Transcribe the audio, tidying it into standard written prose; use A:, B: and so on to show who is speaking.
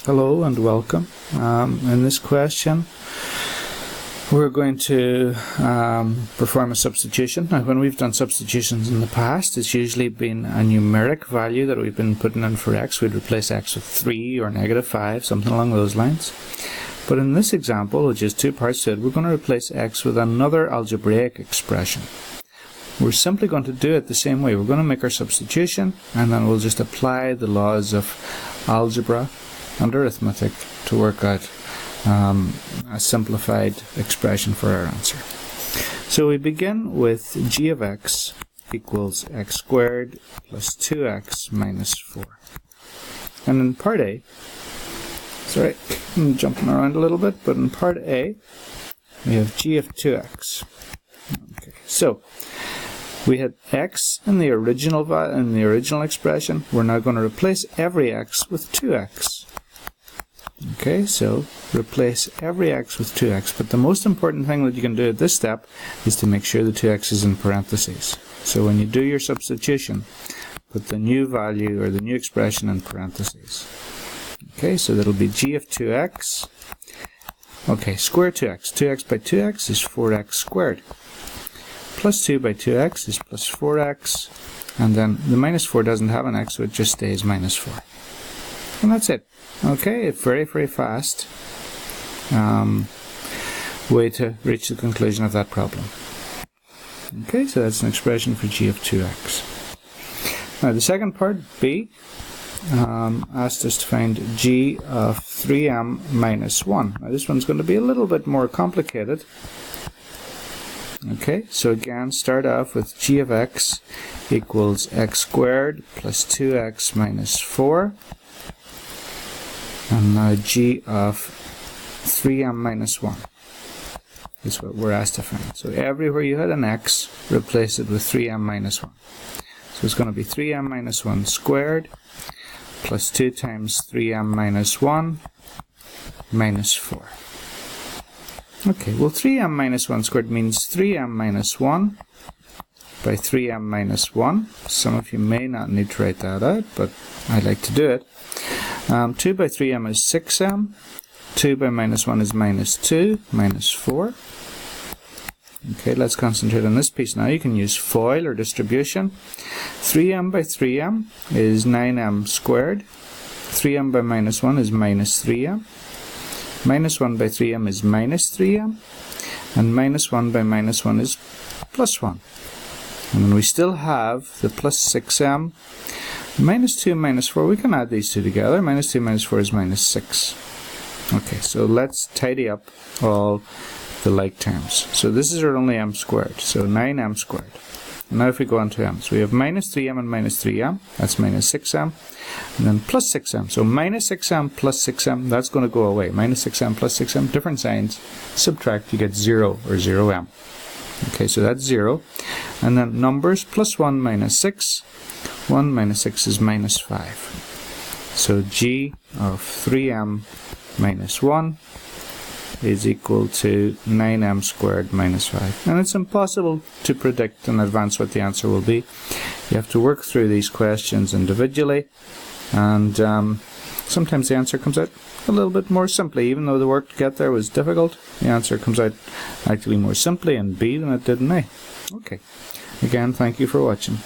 A: Hello and welcome. In this question we're going to perform a substitution. Now when we've done substitutions in the past, it's usually been a numeric value that we've been putting in for x. We'd replace x with 3 or -5, something along those lines. But in this example, which is two parts to it, we're going to replace x with another algebraic expression. We're simply going to do it the same way. We're going to make our substitution and then we'll just apply the laws of algebra and arithmetic to work out a simplified expression for our answer. So we begin with g of x equals x squared plus 2x minus 4. And in part A, sorry, I'm jumping around a little bit, but in part A we have g of 2x. Okay, so we had x in the original expression. We're now going to replace every x with 2x. Okay, so replace every x with 2x, but the most important thing that you can do at this step is to make sure the 2x is in parentheses. So when you do your substitution, put the new value or the new expression in parentheses. Okay, so that'll be g of 2x. Okay, square 2x. 2x by 2x is 4x squared. Plus 2 by 2x is plus 4x. And then the minus 4 doesn't have an x, so it just stays minus 4. And that's it. Okay, very, very fast way to reach the conclusion of that problem. Okay, so that's an expression for g of 2x. Now the second part, B, asked us to find g of 3m minus 1. Now this one's going to be a little bit more complicated. Okay, so again, start off with g of x equals x squared plus 2x minus 4. And now g of 3m minus 1 is what we're asked to find. So everywhere you had an x, replace it with 3m minus 1. So it's going to be 3m minus 1 squared plus 2 times 3m minus 1 minus 4. Okay, well 3m minus 1 squared means 3m minus 1 by 3m minus 1. Some of you may not need to write that out, but I like to do it. 2 by 3m is 6m. 2 by minus 1 is minus 2, minus 4. Okay, let's concentrate on this piece now. You can use FOIL or distribution. 3m by 3m is 9m squared. 3m by minus 1 is minus 3m. Minus 1 by 3m is minus 3m. And minus 1 by minus 1 is plus 1. And then we still have the plus 6m. Minus 2 minus 4, we can add these two together. Minus 2 minus 4 is minus 6. Okay, so let's tidy up all the like terms. So this is our only m squared, so 9m squared. And now if we go on to m, so we have minus 3m and minus 3m, that's minus 6m, and then plus 6m. So minus 6m plus 6m, that's going to go away. Minus 6m plus 6m, different signs, subtract, you get 0 or 0m. Okay, so that's 0. And then numbers, plus 1 minus 6. 1 minus 6 is minus 5. So g of 3m minus 1 is equal to 9m squared minus 5. And it's impossible to predict in advance what the answer will be. You have to work through these questions individually, and sometimes the answer comes out a little bit more simply. Even though the work to get there was difficult, the answer comes out actually more simply in B than it did in A. Okay. Again, thank you for watching.